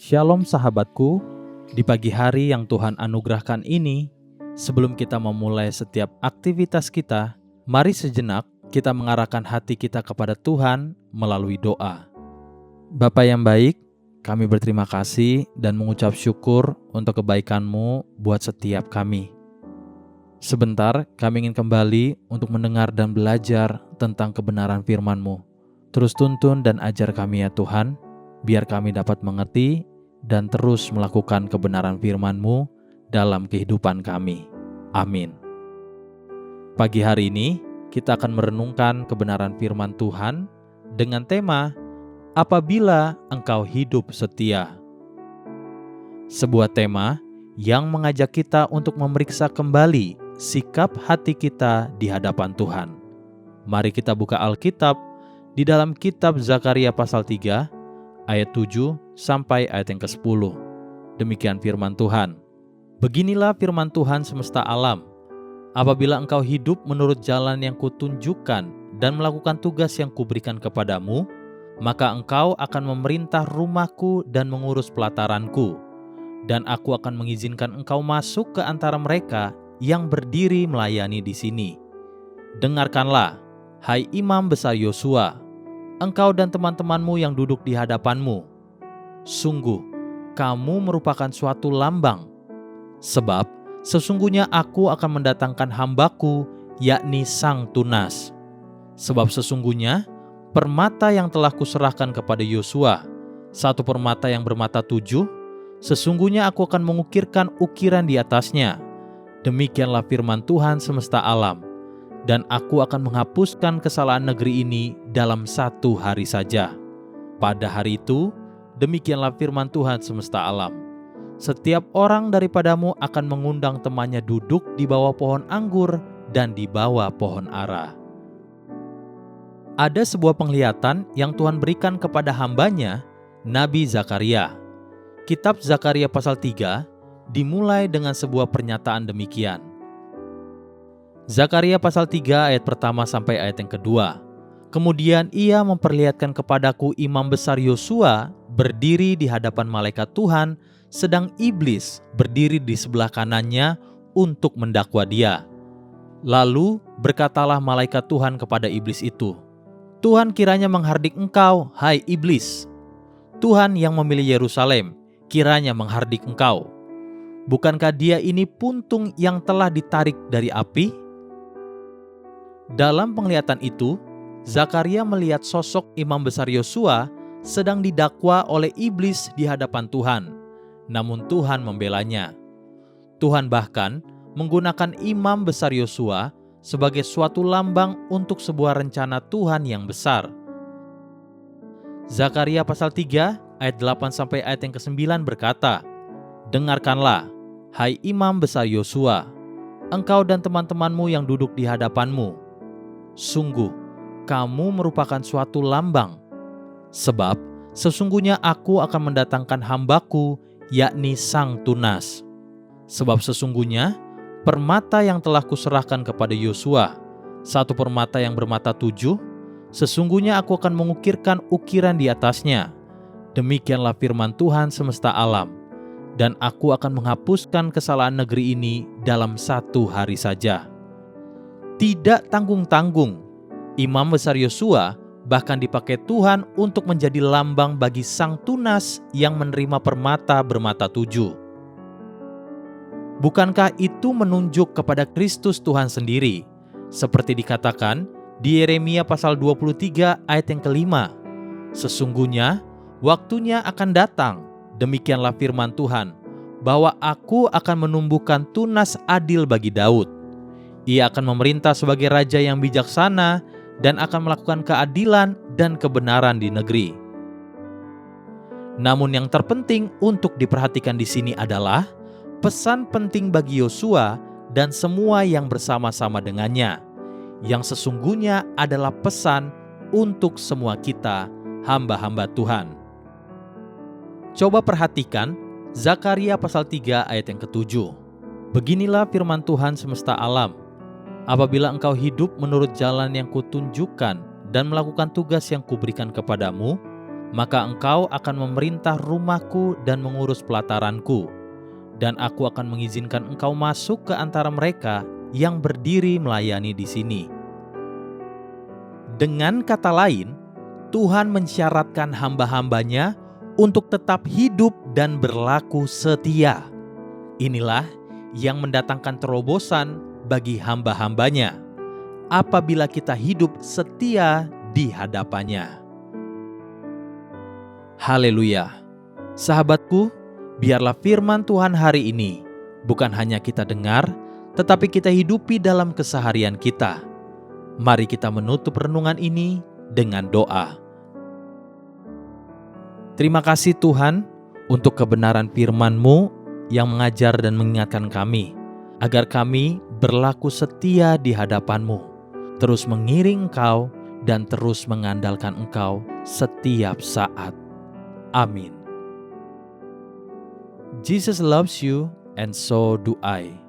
Shalom sahabatku, di pagi hari yang Tuhan anugerahkan ini, sebelum kita memulai setiap aktivitas kita, mari sejenak kita mengarahkan hati kita kepada Tuhan melalui doa. Bapa yang baik, kami berterima kasih dan mengucap syukur untuk kebaikan-Mu buat setiap kami. Sebentar kami ingin kembali untuk mendengar dan belajar tentang kebenaran firman-Mu. Terus tuntun dan ajar kami ya Tuhan, biar kami dapat mengerti dan terus melakukan kebenaran firman-Mu dalam kehidupan kami. Amin. Pagi hari ini, kita akan merenungkan kebenaran firman Tuhan dengan tema, Apabila Engkau Hidup Setia. Sebuah tema yang mengajak kita untuk memeriksa kembali sikap hati kita di hadapan Tuhan. Mari kita buka Alkitab di dalam kitab Zakaria pasal 3, ayat 7 sampai ayat yang ke-10. Demikian firman Tuhan. Beginilah firman Tuhan semesta alam. Apabila engkau hidup menurut jalan yang kutunjukkan dan melakukan tugas yang kuberikan kepadamu, maka engkau akan memerintah rumahku dan mengurus pelataranku. Dan aku akan mengizinkan engkau masuk ke antara mereka yang berdiri melayani di sini. Dengarkanlah, hai imam besar Yosua, engkau dan teman-temanmu yang duduk di hadapanmu. Sungguh, kamu merupakan suatu lambang. Sebab, sesungguhnya aku akan mendatangkan hambaku, yakni Sang Tunas. Sebab sesungguhnya, permata yang telah kuserahkan kepada Yosua, satu permata yang bermata 7, sesungguhnya aku akan mengukirkan ukiran di atasnya. Demikianlah firman Tuhan semesta alam. Dan aku akan menghapuskan kesalahan negeri ini dalam 1 hari saja. Pada hari itu, demikianlah firman Tuhan semesta alam. Setiap orang daripadamu akan mengundang temannya duduk di bawah pohon anggur dan di bawah pohon ara. Ada sebuah penglihatan yang Tuhan berikan kepada hambanya, Nabi Zakaria. Kitab Zakaria pasal 3 dimulai dengan sebuah pernyataan demikian. Zakaria pasal 3 ayat pertama sampai ayat yang kedua. Kemudian ia memperlihatkan kepadaku imam besar Yosua berdiri di hadapan malaikat Tuhan, sedang iblis berdiri di sebelah kanannya untuk mendakwa dia. Lalu berkatalah malaikat Tuhan kepada iblis itu, Tuhan kiranya menghardik engkau, hai iblis. Tuhan yang memilih Yerusalem kiranya menghardik engkau. Bukankah dia ini puntung yang telah ditarik dari api? Dalam penglihatan itu, Zakaria melihat sosok imam besar Yosua sedang didakwa oleh iblis di hadapan Tuhan. Namun Tuhan membelanya. Tuhan bahkan menggunakan imam besar Yosua sebagai suatu lambang untuk sebuah rencana Tuhan yang besar. Zakaria pasal 3 ayat 8 sampai ayat yang ke-9 berkata, Dengarkanlah, hai imam besar Yosua, engkau dan teman-temanmu yang duduk di hadapanmu. Sungguh, kamu merupakan suatu lambang. Sebab, sesungguhnya aku akan mendatangkan hambaku, yakni Sang Tunas. Sebab sesungguhnya, permata yang telah kuserahkan kepada Yosua, satu permata yang bermata 7, sesungguhnya aku akan mengukirkan ukiran di atasnya. Demikianlah firman Tuhan semesta alam. Dan aku akan menghapuskan kesalahan negeri ini dalam 1 hari saja. Tidak tanggung-tanggung, imam besar Yosua bahkan dipakai Tuhan untuk menjadi lambang bagi Sang Tunas yang menerima permata bermata 7. Bukankah itu menunjuk kepada Kristus Tuhan sendiri? Seperti dikatakan di Yeremia pasal 23 ayat yang ke-5. Sesungguhnya waktunya akan datang, demikianlah firman Tuhan, bahwa aku akan menumbuhkan tunas adil bagi Daud. Ia akan memerintah sebagai raja yang bijaksana dan akan melakukan keadilan dan kebenaran di negeri. Namun yang terpenting untuk diperhatikan di sini adalah pesan penting bagi Yosua dan semua yang bersama-sama dengannya, yang sesungguhnya adalah pesan untuk semua kita, hamba-hamba Tuhan. Coba perhatikan Zakaria pasal 3 ayat yang ke-7. Beginilah firman Tuhan semesta alam. Apabila engkau hidup menurut jalan yang kutunjukkan dan melakukan tugas yang kuberikan kepadamu, maka Engkau akan memerintah rumahku dan mengurus pelataranku, dan aku akan mengizinkan Engkau masuk ke antara mereka yang berdiri melayani di sini. Dengan kata lain, Tuhan mensyaratkan hamba-hambanya untuk tetap hidup dan berlaku setia. Inilah yang mendatangkan terobosan bagi hamba-hambanya apabila kita hidup setia di hadapannya. Haleluya. Sahabatku, biarlah firman Tuhan hari ini bukan hanya kita dengar, tetapi kita hidupi dalam keseharian kita. Mari kita menutup renungan ini dengan doa. Terima kasih Tuhan untuk kebenaran firman-Mu yang mengajar dan mengingatkan kami, agar kami berlaku setia di hadapan-Mu, terus mengiring Engkau dan terus mengandalkan Engkau setiap saat. Amin. Jesus loves you and so do I.